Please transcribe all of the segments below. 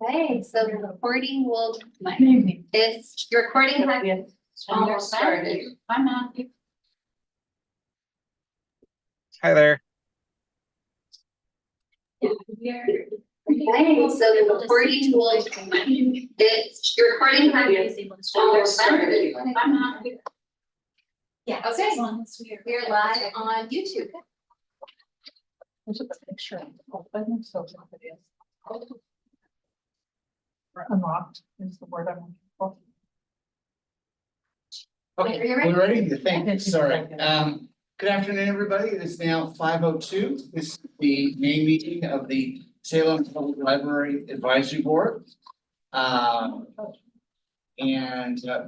Okay, so the recording will, it's, your recording has almost started. I'm not. Hi there. Okay, so the recording will, it's, your recording has almost started. I'm not. Yeah, okay, we're live on YouTube. There's a picture. Open, so it is. Unlocked is the word I'm looking for. Are you ready? We're ready to thank you. Sorry. Good afternoon, everybody. It is now 5:02. This is the main meeting of the Salem Public Library Advisory Board. Do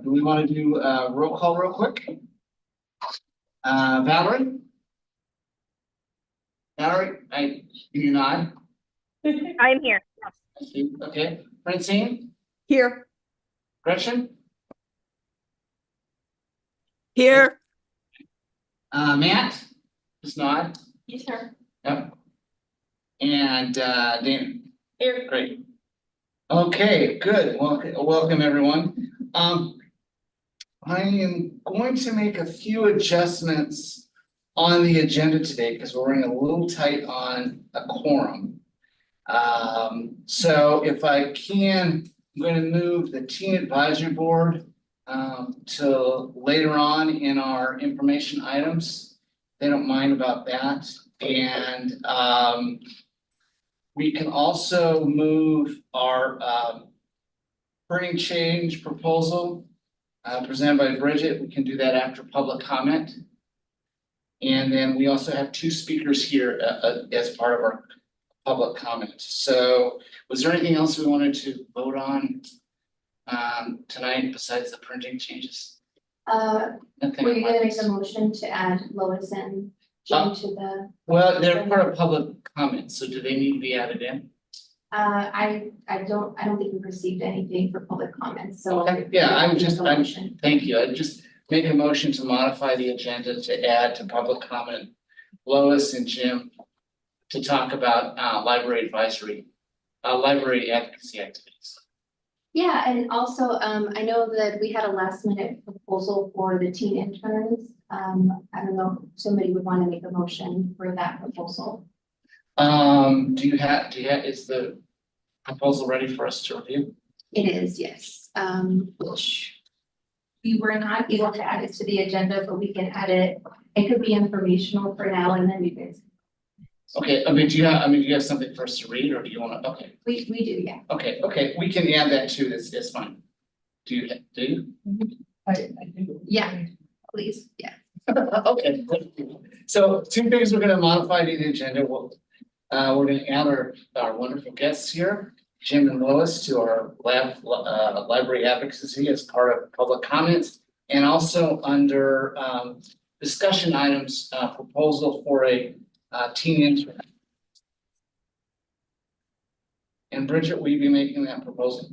we want to do a roll call real quick? Valerie? Valerie, can you nod? I'm here. Okay. Francine? Here. Gretchen? Here. Matt? Just nod. Yes, sir. Yep. And Dan? Here. Great. Okay, good. Welcome everyone. I am going to make a few adjustments on the agenda today because we're running a little tight on a quorum. So if I can, I'm going to move the Teen Advisory Board to later on in our information items. They don't mind about that. And we can also move our printing change proposal presented by Bridget. We can do that after public comment. And then we also have two speakers here as part of our public comment. So was there anything else we wanted to vote on tonight besides the printing changes? Nothing Were you gonna make else. a motion to add Lois and Jim to the? Well, they're part of public comment, so do they need to be added in? I don't think we received anything for public comments, so. Okay, yeah, I'm Motion. thank you. I just make a motion to modify the agenda to add to public comment Lois and Jim to talk about library advisory, library advocacy activities. Yeah, and also, I know that we had a last minute proposal for the teen interns. I don't know if somebody would want to make a motion for that proposal. Is the proposal ready for us to review? It is, yes. Which we were not able to add it to the agenda, but we can add it. It could be informational for now, and then we can. Okay, do you have something for us to read, or do you want to, okay, We do, yeah. okay, we can add that too, it's fine. Do you? I do. Yeah. Please, yeah. Okay, so two things we're gonna modify to the agenda. We're gonna add our wonderful guests here, Jim and Lois, to our library advocacy as part of public comments. And also under discussion items, proposal for a teen intern. And Bridget, will you be making that proposal?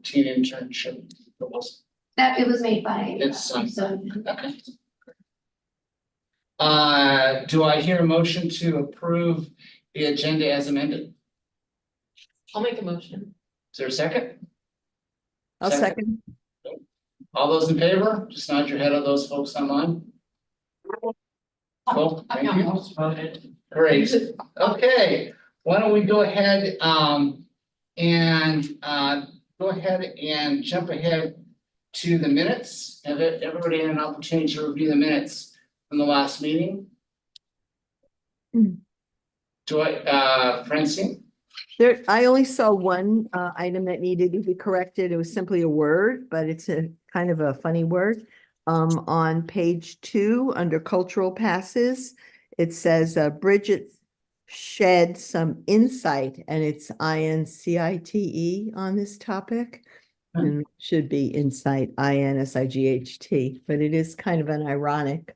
Teen internship proposal. That it was made by. It's so. Okay. Do I hear a motion to approve the agenda as amended? I'll make a motion. Is there a second? I'll second. All those in favor, just nod your head at those folks online. Cool, I thank you. almost voted. Great, okay, why don't we go ahead and jump ahead to the minutes. Have everybody had an opportunity to review the minutes from the last meeting? Francine? There, I only saw one item that needed to be corrected. It was simply a word, but it's a kind of a funny word. On page 2, under cultural passes, it says Bridget shed some insight, and it's INCITE on this topic. And it should be insight, INSIGHT, but it is kind of an ironic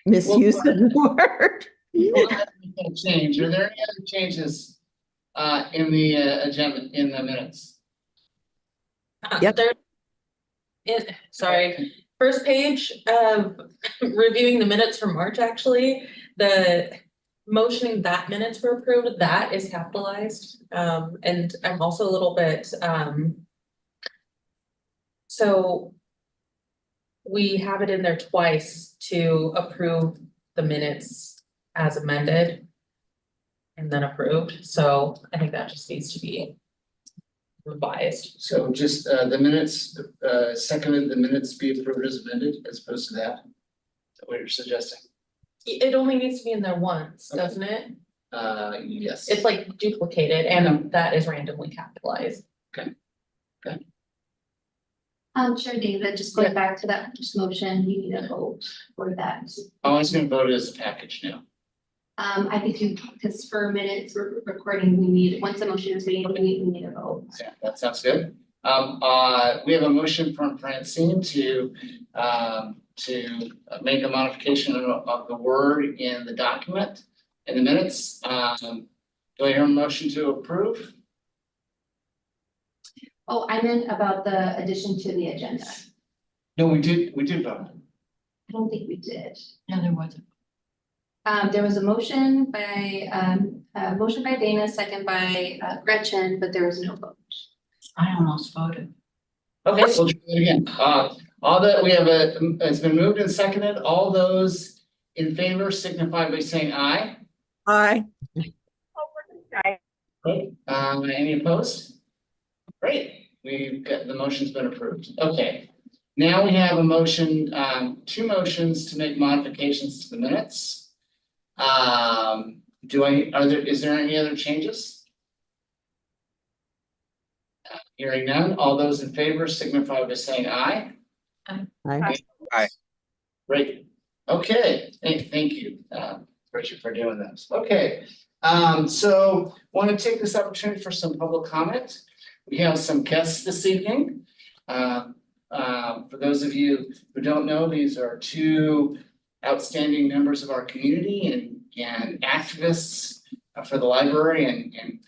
misuse of the word. Change. Are there any other changes in the agenda, in the minutes? Yep. Sorry, first page, reviewing the minutes from March, actually, the motioning that minutes were approved, that is capitalized, and I'm also a little bit, so. We have it in there twice to approve the minutes as amended. And then approved, so I think that just needs to be revised. So just the minutes, seconded the minutes be approved as amended as opposed to that? Is that what you're suggesting? It only needs to be in there once, Okay. doesn't it? Yes. It's like duplicated and that is randomly capitalized. Sure, David, just going back to that first motion, you need a vote for that. Oh, I was gonna vote it as a package now. I think you, because for minutes, recording, we need, once a motion is made, we need a vote. Yeah, that sounds good. We have a motion from Francine to make a modification of the word in the document in the minutes. Do I hear a motion to approve? Oh, I meant about the addition to the agenda. No, we did vote. I don't think we did. No, there wasn't. There was a motion by Dana, second by Gretchen, but there was no vote. I almost voted. Okay, so we'll try it again. All that we have it's been moved and seconded. All those in favor signify by saying aye. Aye. Okay, any opposed? Great, we've got, the motion's been approved. Okay. Now we have a motion, two motions to make modifications to the minutes. Is there any other changes? Hearing none, all those in favor signify by saying aye. Aye. Aye. Great, okay, thank you, Richard, for doing this. Okay, so want to take this opportunity for some public comment. We have some guests this evening. For those of you who don't know, these are two outstanding members of our community and activists for the library and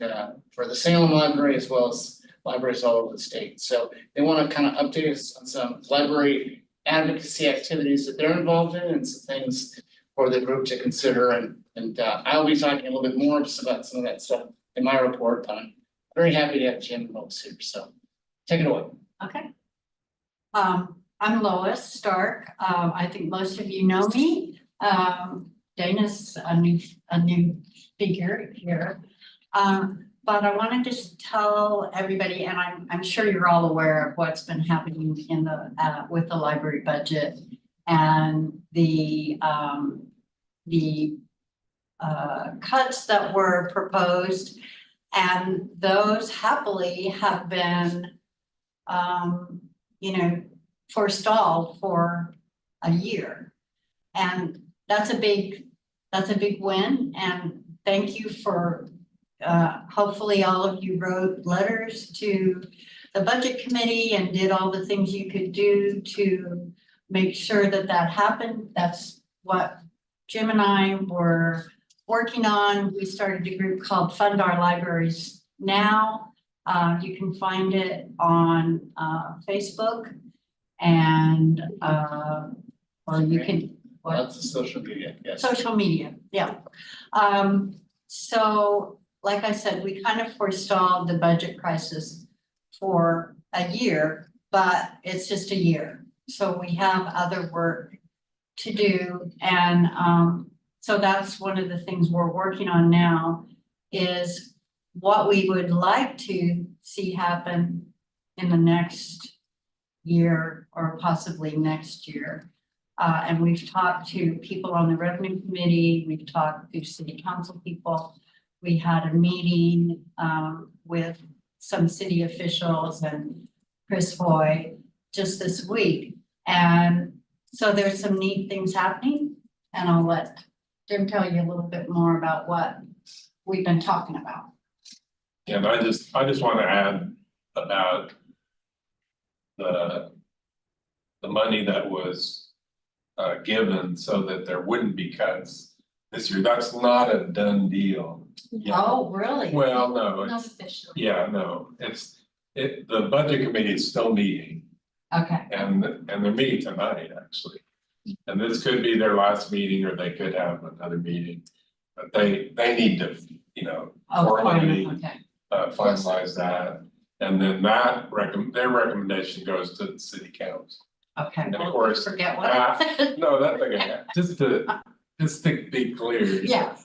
for the Salem Library as well as libraries all over the state. So they want to kind of update us on some library advocacy activities that they're involved in and some things for the group to consider. And I'll be talking a little bit more just about some of that stuff in my report, but I'm very happy to have Jim and Lois here, so take it away. Okay. I'm Lois Stark. I think most of you know me. Dana's a new figure here. But I want to just tell everybody, and I'm sure you're all aware of what's been happening in the with the library budget and the cuts that were proposed. And those happily have been, forestalled for a year. And that's a big win. And thank you for, hopefully all of you wrote letters to the budget committee and did all the things you could do to make sure that that happened. That's what Jim and I were working on. We started a group called Fund Our Libraries Now. You can find it on Facebook and or you can Lots of social media, yes. social media, yeah. So like I said, we kind of forestalled the budget crisis for a year, but it's just a year. So we have other work to do. And so that's one of the things we're working on now is what we would like to see happen in the next year or possibly next year. And we've talked to people on the revenue committee, we've talked to city council people. We had a meeting with some city officials and Chris Hoy just this week. And so there's some neat things happening, and I'll let Jim tell you a little bit more about what we've been talking about. And I just want to add about the money that was given so that there wouldn't be cuts this year. That's not a done deal. Yeah. Oh, really? Well, no, Not it's, officially. yeah, no, the budget committee is still meeting Okay, and they're meeting tonight, actually. And this could be their last meeting or they could have another meeting. But they need to, you know, Oh, formally okay, finalize that. And then that their recommendation goes to the city council. okay, And of well, course, forget what. No, that's okay, just to be clear. Yeah.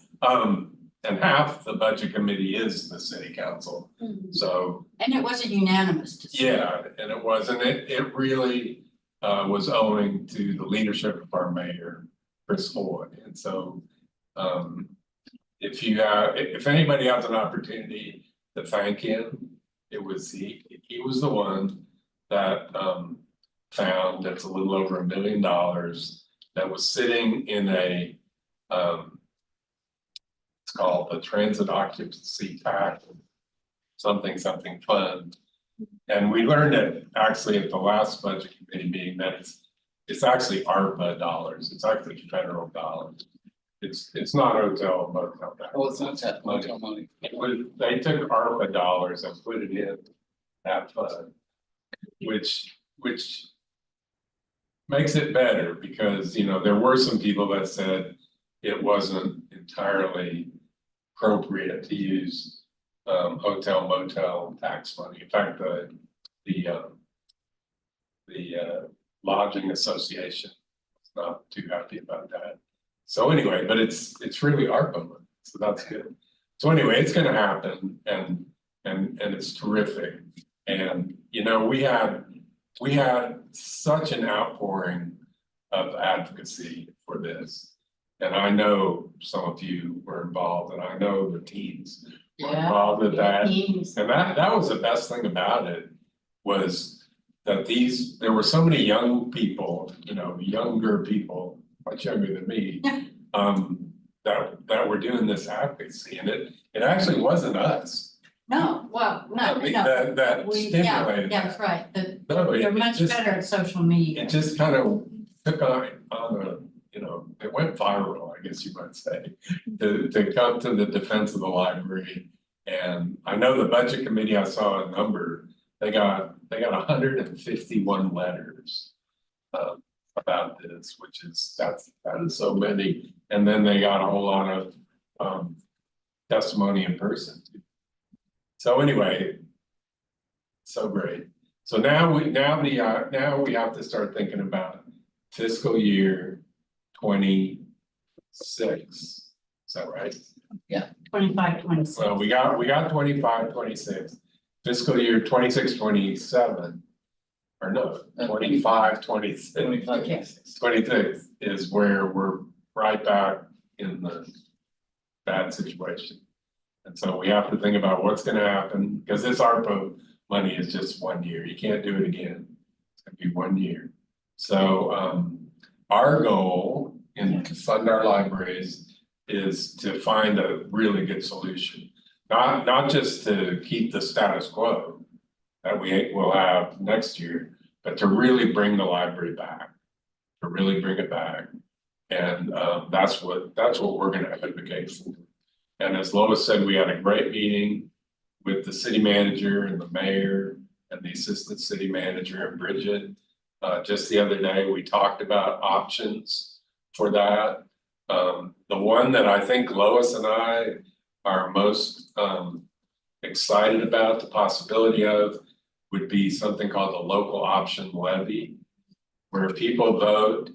And half the budget committee is the city council, so, And it wasn't unanimous to say. yeah, and it wasn't, it really was owing to the leadership of our mayor, Chris Hoy, and so. If anybody has an opportunity to thank him, it was he was the one that found that's a little over $1 million that was sitting in a it's called the transit occupancy tax, something fund. And we learned it actually at the last budget committee meeting that it's actually ARPA dollars, it's actually federal dollars. It's not hotel motel. Oh, it's not that motel money. They took ARPA dollars and put it in that fund. Which makes it better because, you know, there were some people that said it wasn't entirely appropriate to use hotel motel tax money. In fact, the lodging association is not too happy about that. So anyway, but it's really ARPA money, so that's good. So anyway, it's gonna happen and it's terrific. And you know, we had such an outpouring of advocacy for this. And I know some of you were involved, and I know the teams were involved with that. Teams. And that was the best thing about it, was that there were so many young people, you know, younger people, much younger than me, that were doing this advocacy, and it actually wasn't us. No, well, no, no. That We, stimulated yeah, that. that's right, No, you're it much just, better at social media. it just kind of took on a, you know, it went viral, I guess you might say, to come to the defense of the library. And I know the budget committee, I saw a number, they got 151 letters about this, which is, that is so many. And then they got a whole lot of testimony in person. So anyway, so great. So now we have to start thinking about fiscal year 26. Is that right? 25, 26. Well, we got 25, 26. Fiscal year 26, 27. Or no, 25, 26. 26 is where we're right back in the bad situation. And so we have to think about what's gonna happen, because this ARPA money is just 1 year. You can't do it again. It's gonna be 1 year. So our goal to fund our libraries is to find a really good solution. Not just to keep the status quo that we will have next year, but to really bring the library back, to really bring it back. And that's what we're gonna advocate for. And as Lois said, we had a great meeting with the city manager and the mayor and the assistant city manager and Bridget. Just the other day, we talked about options for that. The one that I think Lois and I are most excited about the possibility of would be something called the local option levy, where people vote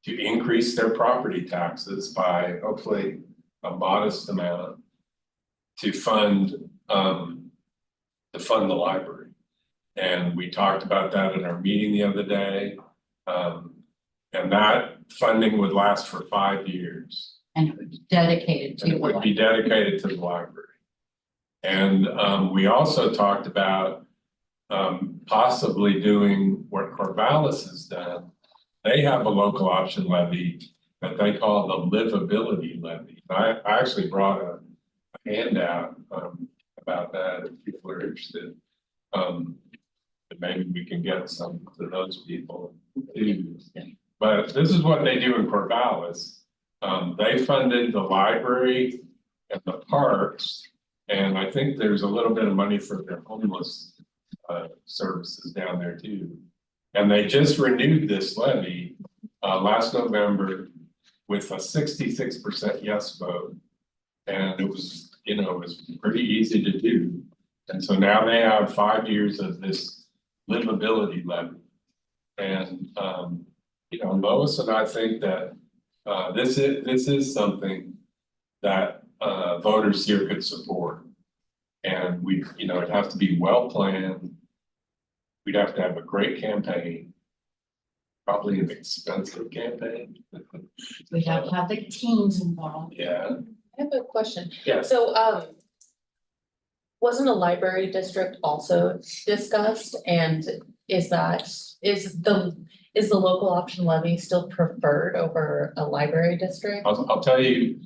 to increase their property taxes by hopefully a modest amount to fund the library. And we talked about that in our meeting the other day. And that funding would last for 5 years. And it would be dedicated to And the it would be library. dedicated to the library. And we also talked about possibly doing what Corvallis has done. They have a local option levy that they call the livability levy. I actually brought a handout about that if people are interested. And maybe we can get some to those people too. But this is what they do in Corvallis. They funded the library and the parks, and I think there's a little bit of money for their homeless services down there too. And they just renewed this levy last November with a 66% yes vote. And it was, it was pretty easy to do. And so now they have 5 years of this livability levy. And, Lois and I think that, this is something that, voters here could support. And it'd have to be well planned. We'd have to have a great campaign. Probably an expensive campaign. We have to have the teens involved. Yeah, I have a question. yeah. So, wasn't a library district also discussed? And is the local option levy still preferred over a library district? I'll tell you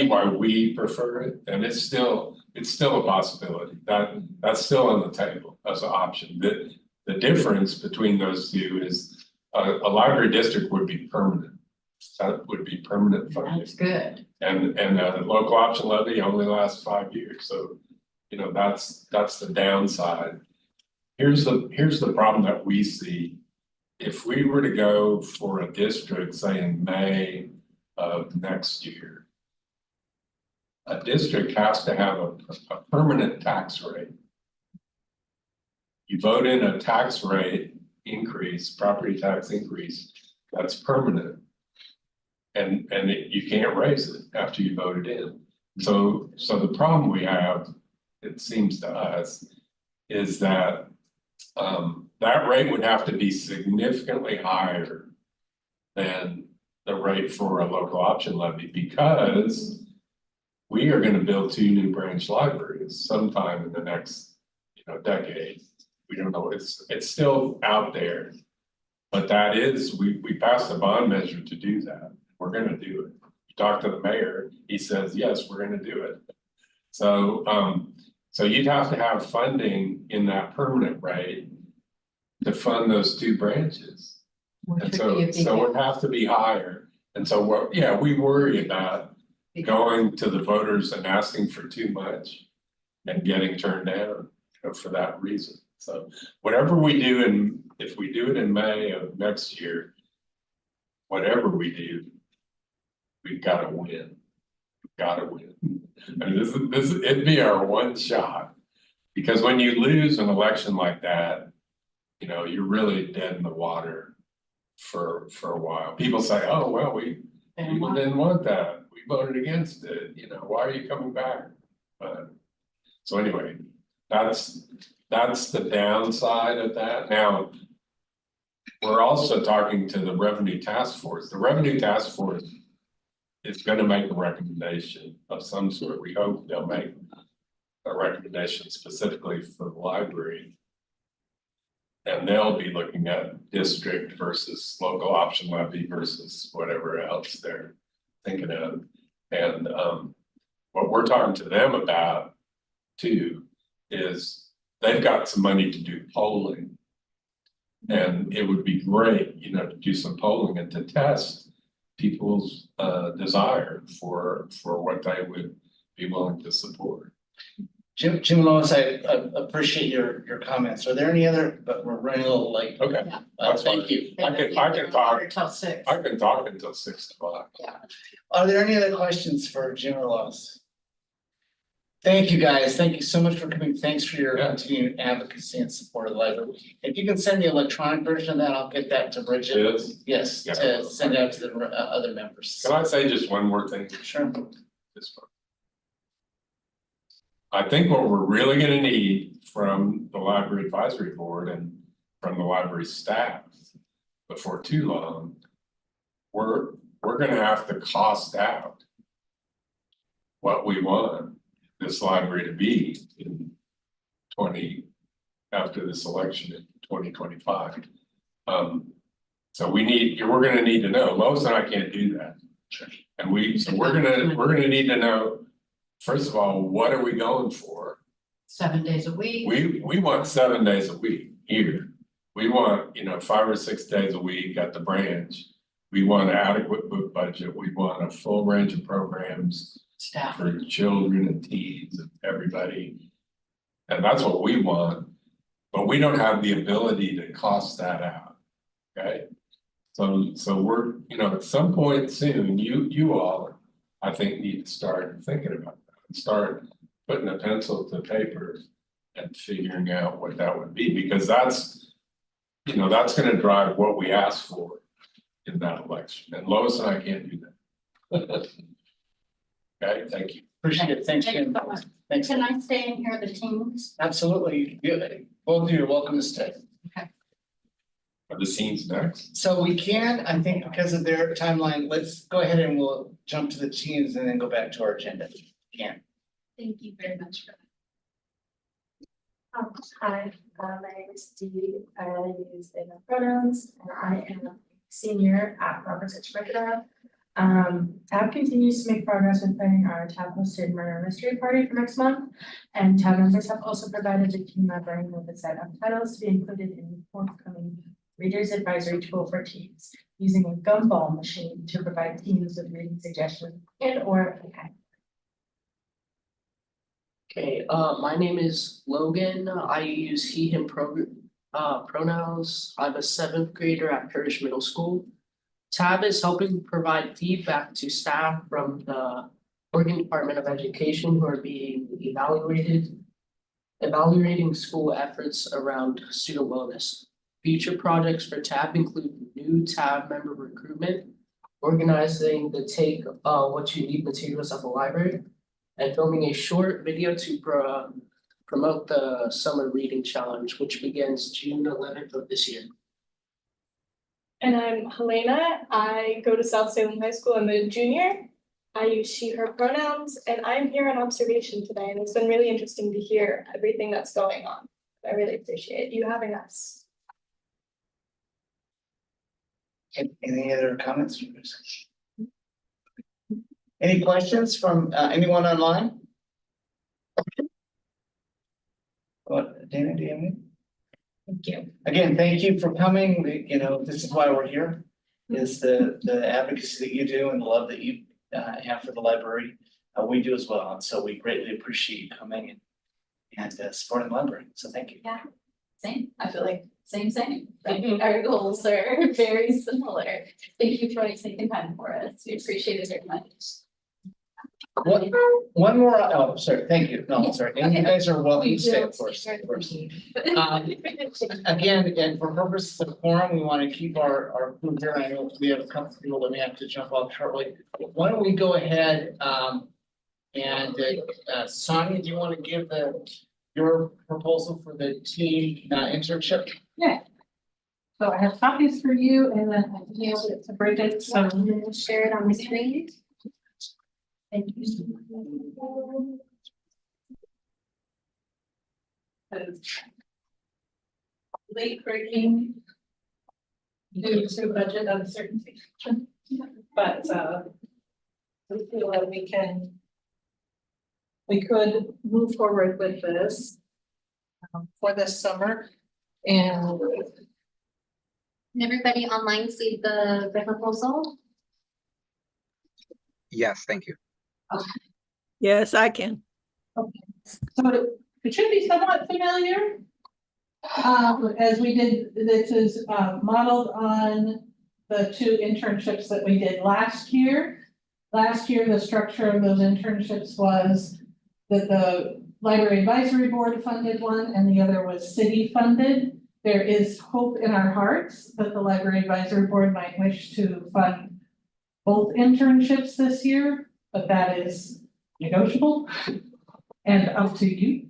why we prefer it, and it's still a possibility, that's still on the table as an option. The difference between those two is a library district would be permanent. That would be permanent funding, That's good. and a local option levy only lasts 5 years, so that's the downside. Here's the problem that we see. If we were to go for a district, say in May of next year, a district has to have a permanent tax rate. You vote in a tax rate increase, property tax increase, that's permanent. And you can't raise it after you vote it in. So the problem we have, it seems to us, is that that rate would have to be significantly higher than the rate for a local option levy, because we are gonna build 2 new branch libraries sometime in the next, decade. We don't know, it's still out there. But that is, we passed a bond measure to do that. We're gonna do it. You talk to the mayor, he says, yes, we're gonna do it. So you'd have to have funding in that permanent rate to fund those 2 branches. And so it would have to be higher. And so we worry about going to the voters and asking for too much and getting turned down, for that reason. So whatever we do, if we do it in May of next year, whatever we do, we've got to win. We've got to win. And it'd be our one shot, because when you lose an election like that, you're really dead in the water for a while. People say, oh, well, people didn't want that. We voted against it. Why are you coming back? So anyway, that's the downside of that. Now, we're also talking to the Revenue Task Force. The Revenue Task Force is going to make a recommendation of some sort. We hope they'll make a recommendation specifically for the library. And they'll be looking at district versus local option levy versus whatever else they're thinking of. And what we're talking to them about too is they've got some money to do polling. And it would be great, to do some polling and to test people's desire for what they would be willing to support. Jim and Lois, I appreciate your comments. Are there any other, but we're running a little late. Okay. Thank you. I can talk. Until 6. I can talk until 6 o'clock. Are there any other questions for Jim or Lois? Thank you, guys. Thank you so much for coming. Thanks for your continued advocacy and support of the library. If you can send the electronic version of that, I'll get that to Bridget. Yes, Yeah. to send out to the other members. Can I say just one more thing? Sure. This one. I think what we're really gonna need from the library advisory board and from the library staff before too long, we're gonna have to cost out what we want this library to be in after this election in 2025. So we're gonna need to know. Lois and I can't do that. And we're gonna need to know, first of all, what are we going for? 7 days a week. We want 7 days a week here. We want, 5 or 6 days a week at the branch. We want an adequate book budget. We want a full range of programs Staff. for children and teens and everybody. And that's what we want, but we don't have the ability to cost that out, okay? So we're, at some point soon, you all, I think need to start thinking about that, and start putting a pencil to paper and figuring out what that would be, because that's, you know, that's gonna drive what we ask for in that election, and Lois and I can't do that. Okay, thank you. Appreciate it. Thanks, Thank you Jim. so much. Thanks. Can I stay in here, the teams? Absolutely. Both of you are welcome to stay. Are the scenes next? So we can, I think because of their timeline, let's go ahead and we'll jump to the teams and then go back to our agenda. Can. Thank you very much for that. Hi, my name is Dee. I use they them pronouns, and I am a senior at Roberts Extracurricular. TAB continues to make progress with planning our TAB hosted murder mystery party for next month. And TAB members have also provided the team librarian with a set of titles to be included in the forthcoming Reader's Advisory tool for teens, using a gumball machine to provide teens with reading suggestions and or okay. Okay, my name is Logan. I use he, him pronouns. I'm a seventh grader at Parrish Middle School. TAB is helping provide feedback to staff from the Oregon Department of Education who are being evaluating school efforts around student wellness. Future projects for TAB include new TAB member recruitment, organizing the Take What You Need materials at the library, and filming a short video to promote the Summer Reading Challenge, which begins June 11th of this year. And I'm Helena. I go to South Salem High School. I'm a junior. I use she, her pronouns, and I'm here on observation today. And it's been really interesting to hear everything that's going on. I really appreciate you having us. Any other comments? Any questions from anyone online? What, Dana, do you have any? Thank you. Again, thank you for coming. You know, this is why we're here, is the advocacy that you do and the love that you have for the library. We do as well, and so we greatly appreciate you coming and supporting the library, so thank you. Yeah, same. I feel like same. Our goals are very similar. Thank you for taking time for us. We appreciate it very much. One more, oh, sorry, thank you. No, sorry, and you Okay. guys are welcome We to stay, will of course, stay of course. Again, and for purposes of quorum, we want to keep our group here. I know we have a couple people that may have to jump off shortly. Why don't we go ahead, and Sonia, do you want to give your proposal for the teen internship? Yeah. So I have copies for you and then I emailed it to Bridget, so I'm gonna share it on the screen. thank you. Late breaking. Due to budget uncertainty. But we feel that we could move forward with this for this summer. And Can everybody online see the proposal? Yes, thank you. Yes, I can. so it should be somewhat familiar. As we did, this is modeled on the two internships that we did last year. Last year, the structure of those internships was that the Library Advisory Board funded one and the other was city funded. There is hope in our hearts that the Library Advisory Board might wish to fund both internships this year, but that is negotiable and up to you.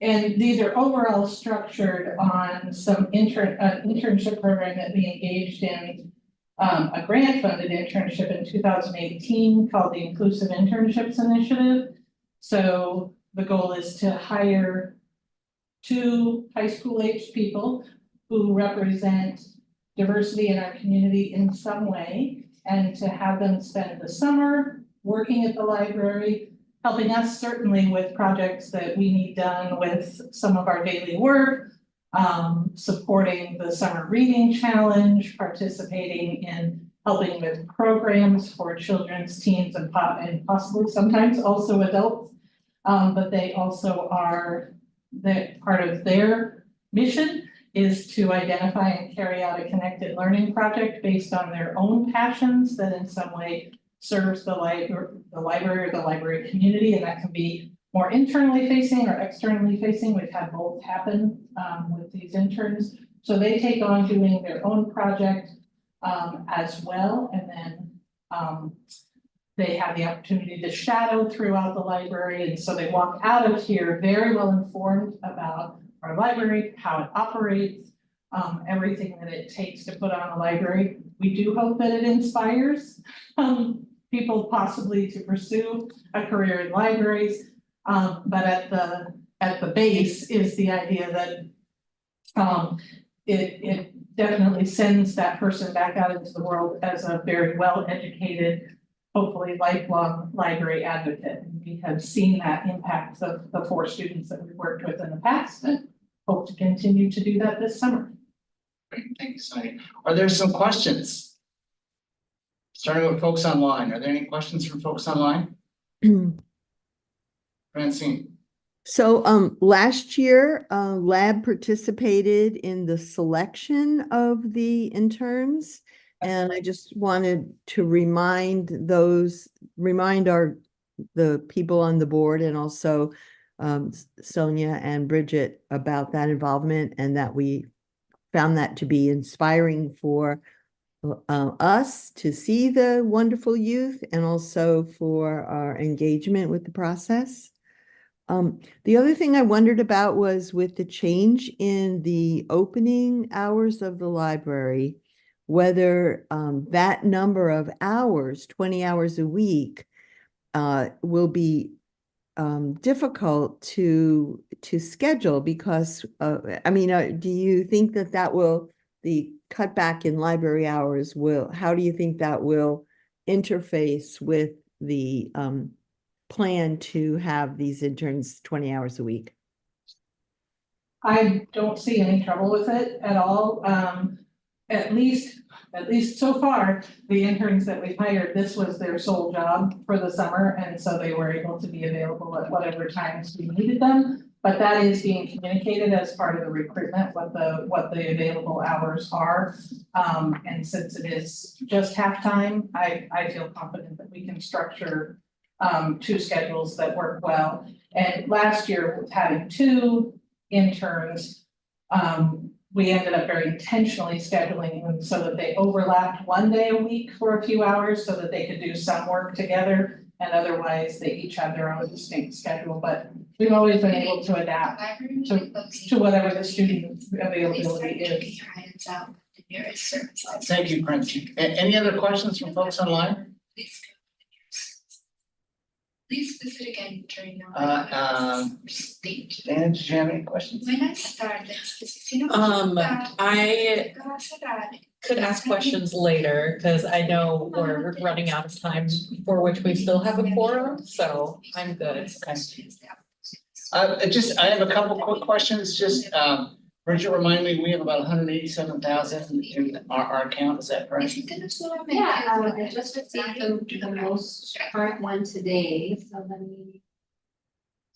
And these are overall structured on some internship program that we engaged in, a grant funded internship in 2018 called the Inclusive Internships Initiative. So the goal is to hire 2 high school aged people who represent diversity in our community in some way, and to have them spend the summer working at the library, helping us certainly with projects that we need done with some of our daily work, supporting the Summer Reading Challenge, participating in helping with programs for children's, teens, and possibly sometimes also adults. But they also are that part of their mission is to identify and carry out a connected learning project based on their own passions that in some way serves the library or the library community, and that can be more internally facing or externally facing. We've had both happen with these interns. So they take on doing their own project as well, and then they have the opportunity to shadow throughout the library, and so they walk out of here very well informed about our library, how it operates, everything that it takes to put on a library. We do hope that it inspires people possibly to pursue a career in libraries. But at the base is the idea that it definitely sends that person back out into the world as a very well-educated, hopefully lifelong library advocate. And we have seen that impact the 4 students that we've worked with in the past and hope to continue to do that this summer. Great, thank you, Sonia. Are there some questions? Starting with folks online, are there any questions from folks online? Francine? So last year, Lab participated in the selection of the interns. And I just wanted to remind the people on the board and also Sonia and Bridget about that involvement, and that we found that to be inspiring for us to see the wonderful youth and also for our engagement with the process. The other thing I wondered about was with the change in the opening hours of the library, whether that number of hours, 20 hours a week, will be difficult to schedule because, I mean, do you think that will, the cutback in library hours how do you think that will interface with the plan to have these interns 20 hours a week? I don't see any trouble with it at all. At least so far, the interns that we've hired, this was their sole job for the summer, and so they were able to be available at whatever times we needed them. But that is being communicated as part of the recruitment, what the available hours are. And since it is just half-time, I feel confident that we can structure 2 schedules that work well. And last year, with having 2 interns, we ended up very intentionally scheduling them so that they overlapped 1 day a week for a few hours so that they could do some work together, and otherwise they each have their own distinct schedule. But we've always been able to adapt to whatever the student availability is. Thank you, Francine. Any other questions from folks online? Please visit again during your state. Dan, did you have any questions? When I started, I could ask questions later, because I know we're running out of time for which we still have a quorum, so I'm good. I have a couple quick questions, just, Bridget, remind me, we have about 187,000 in our account, is that correct? Yeah, I just received the most current one today, so let me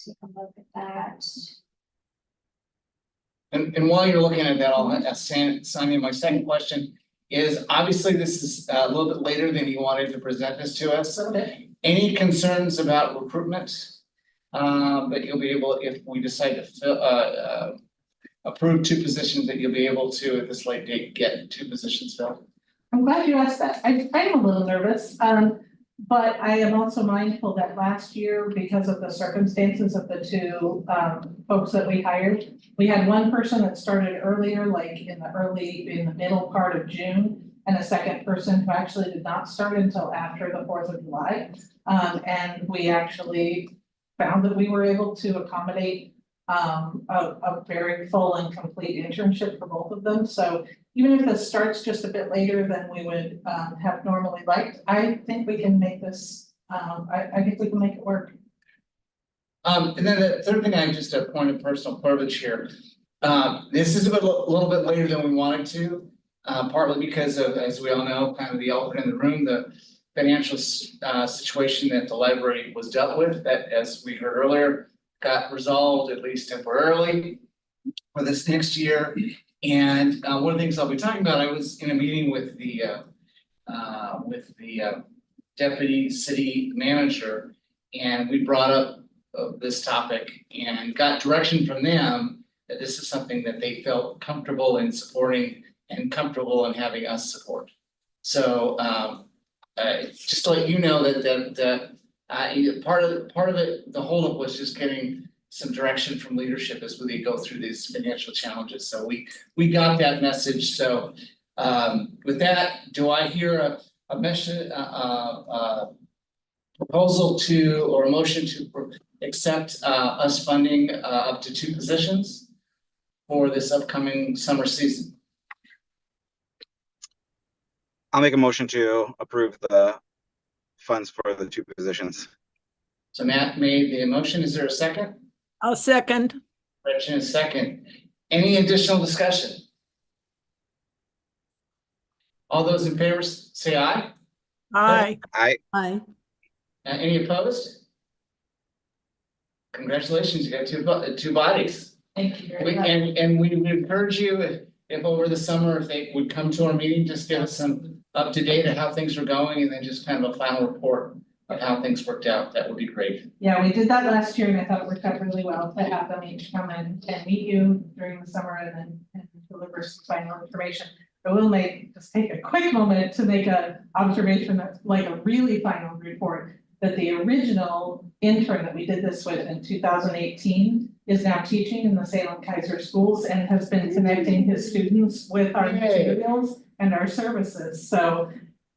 take a look at that. And while you're looking at that, I'll ask Sonia, my second question is, obviously this is a little bit later than you wanted to present this to us. Okay. Any concerns about recruitment? That you'll be able, if we decide to fill, approve 2 positions, that you'll be able to, at this late date, get 2 positions filled? I'm glad you asked that. I'm a little nervous, but I am also mindful that last year, because of the circumstances of the 2 folks that we hired, we had one person that started earlier, like in the middle part of June, and a second person who actually did not start until after the 4th of July. And we actually found that we were able to accommodate a very full and complete internship for both of them. So even if this starts just a bit later than we would have normally liked, I think we can make this, I think we can make it work. And then the third thing, I just a point of personal privilege here. This is a little bit later than we wanted to, partly because of, as we all know, kind of the elephant in the room, the financial situation that the library was dealt with, that, as we heard earlier, got resolved at least temporarily for this next year. And one of the things I'll be talking about, I was in a meeting with the deputy city manager, and we brought up this topic and got direction from them that this is something that they felt comfortable in supporting and comfortable in having us support. So just to let you know that part of it, the holdup was just getting some direction from leadership as we go through these financial challenges. So we got that message. So with that, do I hear a message, proposal to, or a motion to accept us funding up to 2 positions for this upcoming summer season? I'll make a motion to approve the funds for the 2 positions. So Matt made the motion. Is there a second? I'll second. Gretchen is second. Any additional discussion? All those in favor say aye. Aye. Aye. Any opposed? Congratulations, you got two bodies. Thank you very much. And we would encourage you, if over the summer, if they would come to our meeting, just give us some up to date of how things are going, and then just kind of a final report of how things worked out. That would be great. Yeah, we did that last year and I thought it worked out really well to have them each come in and meet you during the summer and deliver some final information. I will just take a quick moment to make a observation that's like a really final report, that the original intern that we did this with in 2018 is now teaching in the Salem Kaiser schools and has been connecting his students with our Yay. materials and our services. So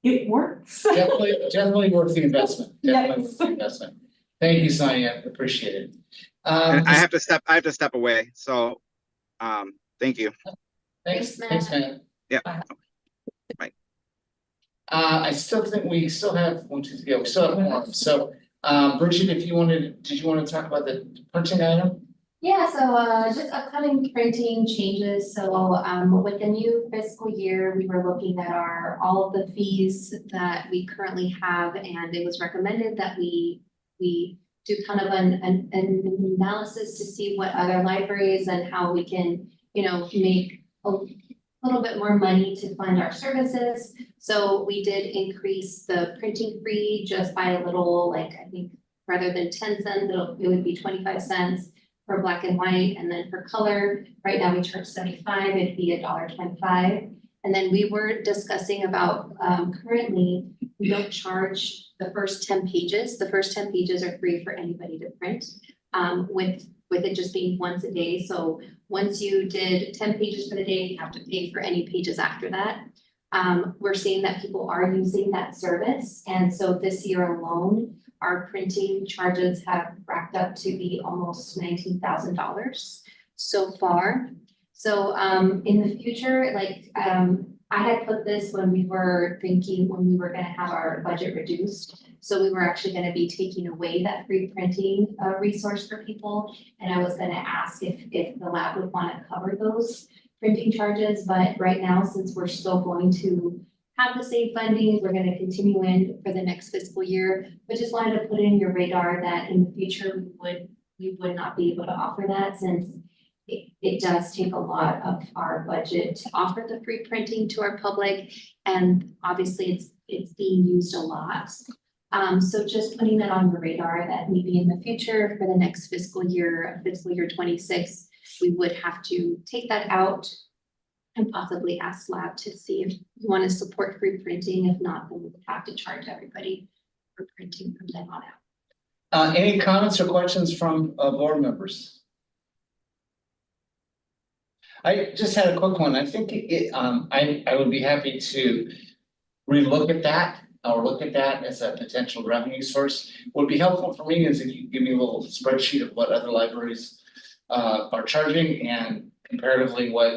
it works. Definitely worth the investment. Definitely Yes. worth the investment. Thank you, Sonia. Appreciate it. And I have to step away. So thank you. Thanks, Thanks, Matt. Matt. Yeah. Bye. I still think we still have one, two, three, we still have one. So Bridget, did you want to talk about the printing item? Yeah, so just upcoming printing changes. So with the new fiscal year, we were looking at all of the fees that we currently have, and it was recommended that we do kind of an analysis to see what other libraries and how we can, make a little bit more money to fund our services. So we did increase the printing fee just by a little, like I think rather than 10 cents, it would be 25 cents. For black and white, and then for color, right now we charge 75, it'd be $1.25. And then we were discussing about currently we don't charge the first 10 pages. The first 10 pages are free for anybody to print, with it just being once a day. So once you did 10 pages for the day, you have to pay for any pages after that. We're seeing that people are using that service, and so this year alone, our printing charges have racked up to be almost $19,000 so far. So in the future, I had put this when we were gonna have our budget reduced. So we were actually gonna be taking away that free printing resource for people. And I was gonna ask if the lab would wanna cover those printing charges, but right now, since we're still going to have the same funding, we're gonna continue in for the next fiscal year, but just wanted to put in your radar that in the future, we would not be able to offer that, since it does take a lot of our budget to offer the free printing to our public, and obviously it's being used a lot. So just putting that on your radar that maybe in the future for the next fiscal year 26, we would have to take that out and possibly ask lab to see if you want to support free printing. If not, then we would have to charge everybody for printing from then on out. Any comments or questions from board members? I just had a quick one. I think I would be happy to relook at that or look at that as a potential revenue source. What would be helpful for me is if you give me a little spreadsheet of what other libraries are charging, and comparatively what,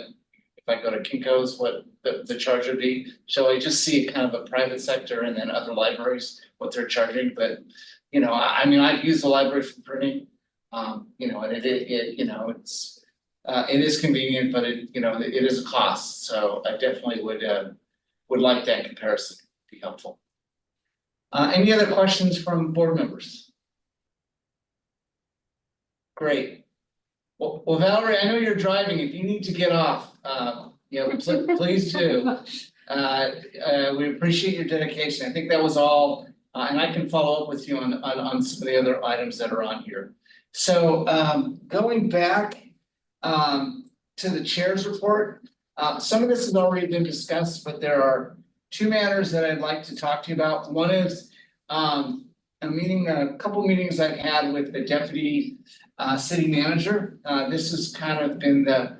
if I go to Kinko's, what the charge would be. So I just see kind of a private sector and then other libraries, what they're charging. But, I mean, I've used the library for printing, and it is convenient, but it is a cost. So I definitely would like that comparison, be helpful. Any other questions from board members? Great. Well, Valerie, I know you're driving. If you need to get off, please do. We appreciate your dedication. I think that was all, and I can follow up with you on some of the other items that are on here. So, going back, to the chair's report, some of this has already been discussed, but there are two matters that I'd like to talk to you about. One is, a couple meetings I've had with the deputy city manager. This has kind of been the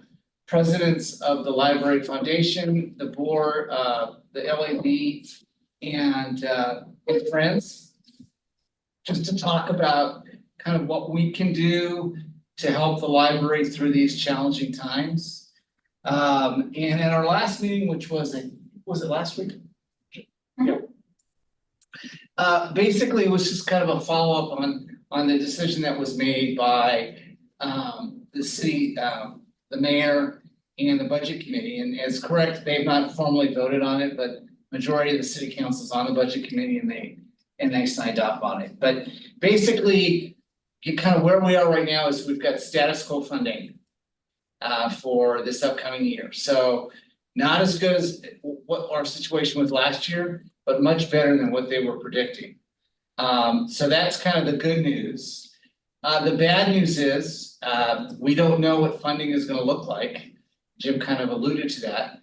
presidents of the Library Foundation, the board, the LAB, and friends, just to talk about kind of what we can do to help the library through these challenging times. And in our last meeting, which was it last week? Yep. Basically, it was just kind of a follow-up on the decision that was made by the city, the mayor and the budget committee. And it's correct, they've not formally voted on it, but majority of the city council is on the budget committee and they signed off on it. But basically, kind of where we are right now is we've got status quo funding for this upcoming year. So not as good as what our situation was last year, but much better than what they were predicting. So that's kind of the good news. The bad news is we don't know what funding is going to look like. Jim kind of alluded to that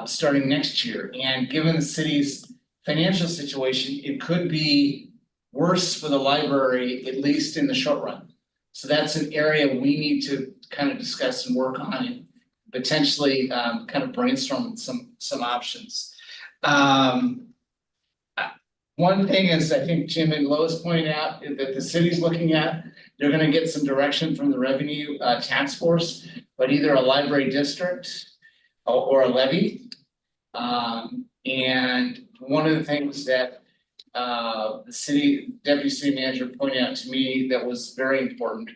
starting next year. And given the city's financial situation, it could be worse for the library, at least in the short run. So that's an area we need to kind of discuss and work on and potentially kind of brainstorm some options. One thing is, I think Jim and Lois pointed out that the city's looking at, they're gonna get some direction from the revenue task force, but either a library district or a levy. And one of the things that the deputy city manager pointed out to me that was very important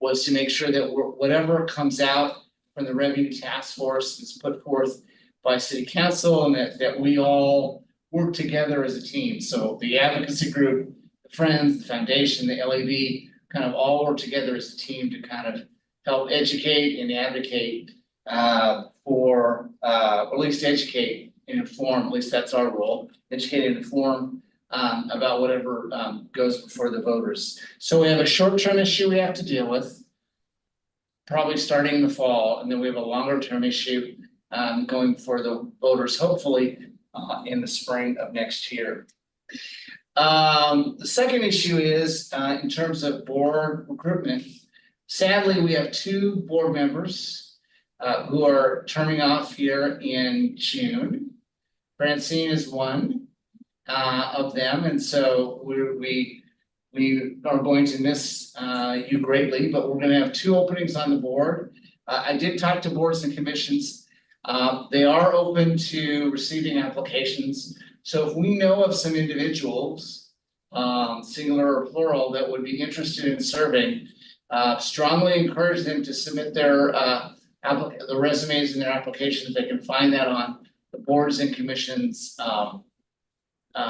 was to make sure that whatever comes out from the revenue task force is put forth by city council and that we all work together as a team. So the advocacy group, the Friends, the foundation, the LAB, kind of all work together as a team to kind of help educate and advocate or at least educate and inform, at least that's our role, educate and inform about whatever goes before the voters. So we have a short-term issue we have to deal with, probably starting in the fall, and then we have a longer-term issue going for the voters, hopefully in the spring of next year. The second issue is in terms of board recruitment. Sadly, we have two board members who are terming off here in June. Francine is one of them, and so we are going to miss you greatly, but we're going to have two openings on the board. I did talk to boards and commissions. They are open to receiving applications. So if we know of some individuals, singular or plural, that would be interested in serving, strongly encourage them to submit their the resumes and their applications. They can find that on the boards and commissions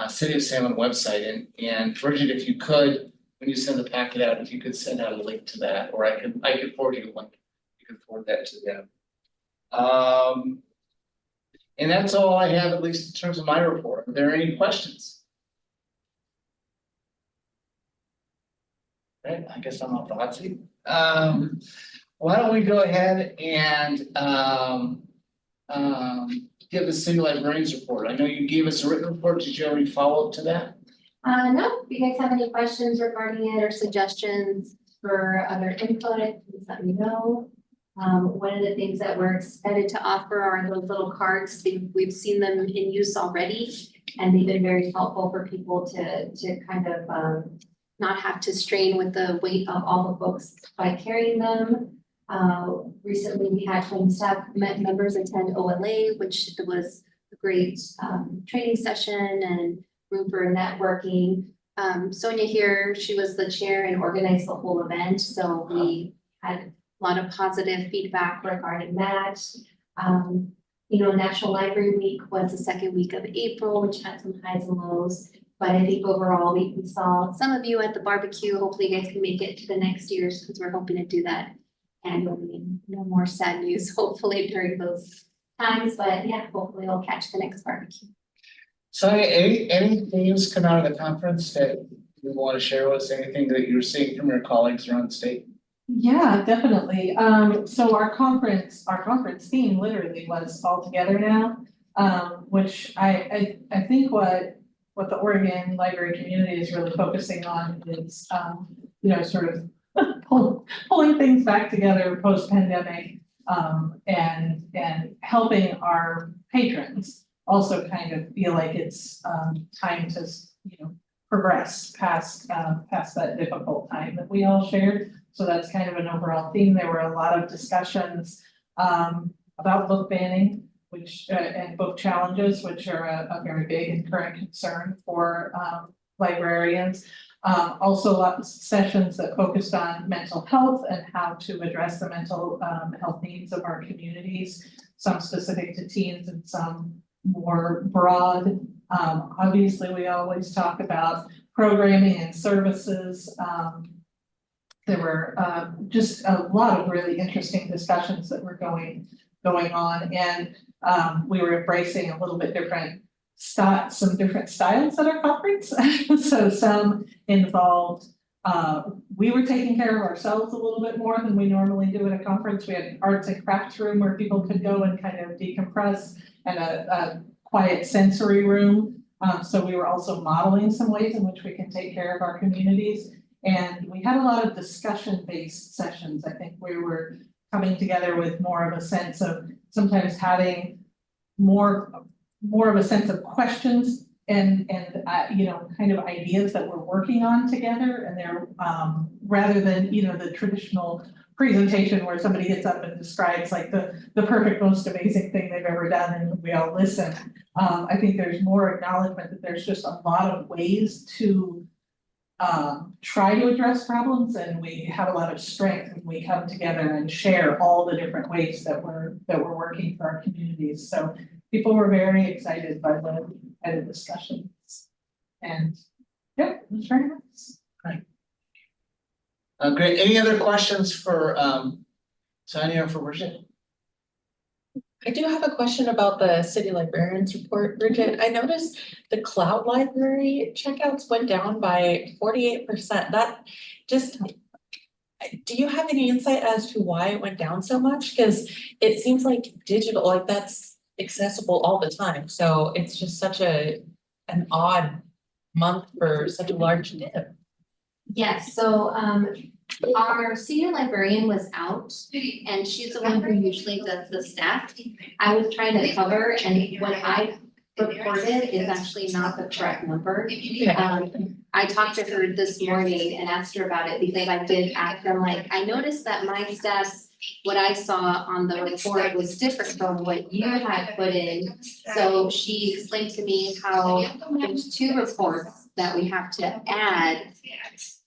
City of Salem website. And Bridget, if you could, when you send the packet out, if you could send out a link to that, or I could forward you a link. You can forward that to them. And that's all I have, at least in terms of my report. Are there any questions? Right, I guess I'm off the hot seat. Why don't we go ahead and give the city librarian's report. I know you gave us a written report. Did you already follow up to that? No, if you guys have any questions regarding it or suggestions for other input, please let me know. One of the things that we're excited to offer are those little cards. We've seen them in use already, and they've been very helpful for people to kind of not have to strain with the weight of all the books by carrying them. Recently, we had 20 staff members attend OLA, which was a great training session and room for networking. Sonia here, she was the chair and organized the whole event, so we had a lot of positive feedback regarding that. National Library Week was the second week of April, which had some highs and lows. But I think overall, we saw some of you at the barbecue. Hopefully you guys can make it to the next year's because we're hoping to do that annually. No more sad news, hopefully during those times, but yeah, hopefully we'll catch the next barbecue. So any themes come out of the conference that you want to share with us, anything that you're seeing from your colleagues around the state? Yeah, definitely. So our conference theme literally was all together now. Which I think what the Oregon library community is really focusing on is, sort of pulling things back together post-pandemic, and helping our patrons also kind of feel like it's, time to, progress past that difficult time that we all shared. So that's kind of an overall theme. There were a lot of discussions, about book banning, which, and book challenges, which are a very big and current concern for, librarians. Also lots of sessions that focused on mental health and how to address the mental, health needs of our communities, some specific to teens and some more broad. Obviously, we always talk about programming and services. There were, just a lot of really interesting discussions that were going on, and we were embracing a little bit some different styles at our conference. So some involved, we were taking care of ourselves a little bit more than we normally do at a conference. We had an arts and crafts room where people could go and kind of decompress, and a quiet sensory room. So we were also modeling some ways in which we can take care of our communities. And we had a lot of discussion-based sessions. I think we were coming together with more of a sense of sometimes having more of a sense of questions and kind of ideas that we're working on together. And they're, rather than, the traditional presentation where somebody gets up and describes like the perfect, most amazing thing they've ever done and we all listen. I think there's more acknowledgement that there's just a lot of ways to try to address problems, and we have a lot of strength when we come together and share all the different ways that we're working for our communities. So people were very excited by the discussions, and yeah, it was very nice. Great. Any other questions for Tanya or for Bridget? I do have a question about the city librarians report, Bridget. I noticed the cloud library checkouts went down by 48%. That just, do you have any insight as to why it went down so much? Because it seems like digital, like that's accessible all the time. So it's just such an odd month for such a large dip. Yes, so our senior librarian was out, and she's the one who usually does the staff. I was trying to cover, and what I reported is actually not the correct number. I talked to her this morning and asked her about it because I did ask them, like, I noticed that my stats, what I saw on the report was different from what you had put in. So she explained to me how there's 2 reports that we have to add.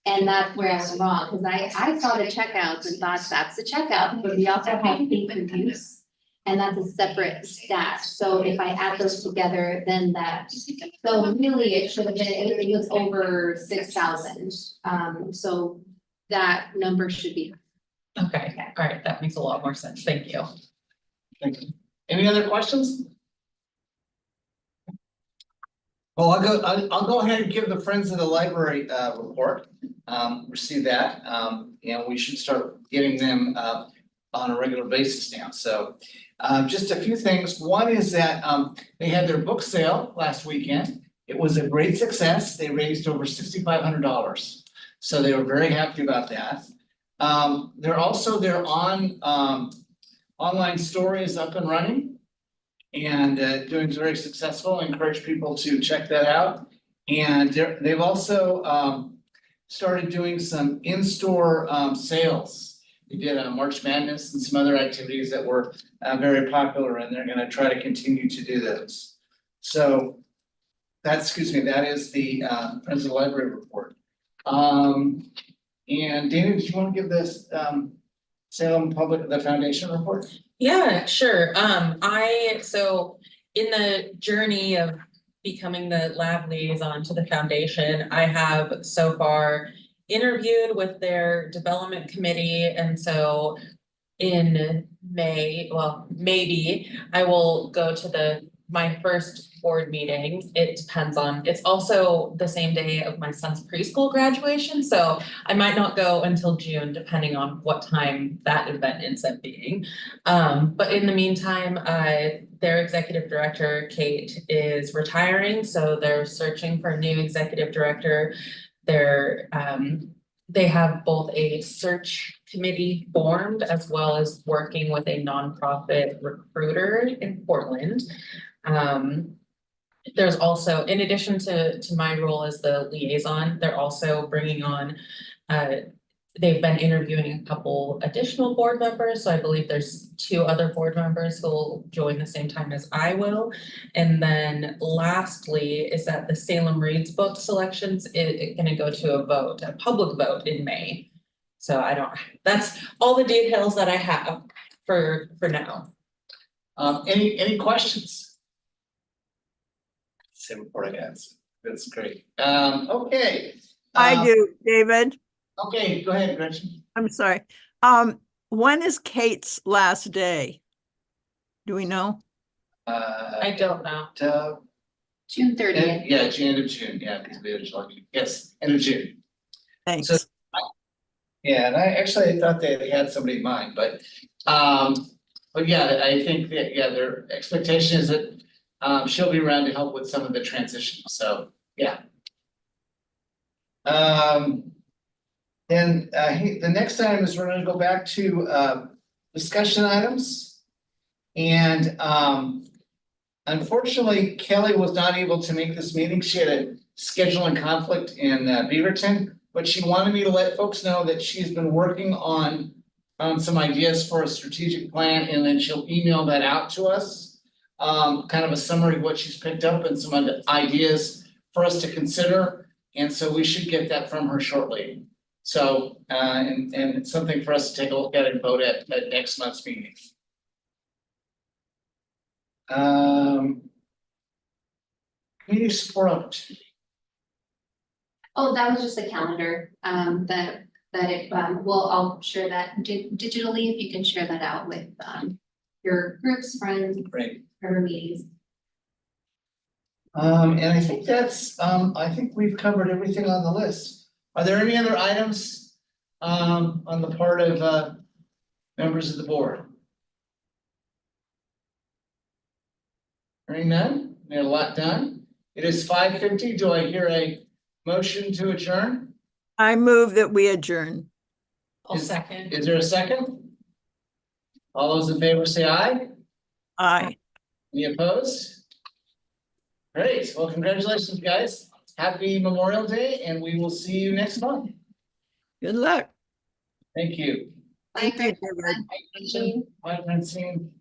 And that's where I was wrong, because I saw the checkouts and thought that's the checkout, but we also have pay per use. And that's a separate stat, so if I add those together, then so really it should have been, it was over 6,000. So that number should be. Okay, all right, that makes a lot more sense, thank you. Thank you. Any other questions? Well, I'll go ahead and give the Friends of the Library report. Receive that, and we should start getting them on a regular basis now. So just a few things. One is that they had their book sale last weekend. It was a great success. They raised over $6,500. So they were very happy about that. They're also their online store is up and running and doing very successful. I encourage people to check that out. And they've also started doing some in-store sales. They did a March Madness and some other activities that were very popular, and they're gonna try to continue to do those. So that is the Friends of the Library report. And Dana, did you want to give this Salem the Foundation report? Yeah, sure. So in the journey of becoming the lab liaison to the foundation, I have so far interviewed with their development committee. And so in May, well, maybe I will go to my first board meeting. It depends on, it's also the same day of my son's preschool graduation, so I might not go until June, depending on what time that event ends up being. But in the meantime, their executive director, Kate, is retiring, so they're searching for a new executive director. They have both a search committee formed as well as working with a nonprofit recruiter in Portland. There's also, in addition to my role as the liaison, they're also bringing on, they've been interviewing a couple additional board members, so I believe there's 2 other board members who will join the same time as I will. And then lastly is that the Salem Reads book selections is gonna go to a vote, a public vote in May. So that's all the details that I have for now. Any questions? Same report, I guess. That's great. Okay. I do, David. Okay, go ahead, Gretchen. I'm sorry. When is Kate's last day? Do we know? I don't know. June 30th. Yeah, end of June, yeah, because we had a July. Yes, end of June. Thanks. So- Yeah, and I thought they had somebody in mind, but yeah, I think that, yeah, their expectation is that she'll be around to help with some of the transition, so, yeah. Then, the next item is we're gonna go back to discussion items. And unfortunately, Kelly was not able to make this meeting. She had a scheduling conflict in Beaverton, but she wanted me to let folks know that she's been working on some ideas for a strategic plan, and then she'll email that out to us. Kind of a summary of what she's picked up and some ideas for us to consider. And so we should get that from her shortly. So, and it's something for us to take a look at and vote at next month's meeting. Community support opportunity. Oh, that was just a calendar, I'll share that digitally, if you can share that out with, your groups, friends, Great. whatever meetings. And I think I think we've covered everything on the list. Are there any other items, on the part of, members of the board? Hearing none, we had a lot done. It is 5:50. Do I hear a motion to adjourn? I move that we adjourn. I'll second. Is there a second? All those in favor say aye. Aye. Any opposed? Great. Well, congratulations, guys. Happy Memorial Day, and we will see you next month. Good luck. Thank you. Thank you, David. Bye, Francine.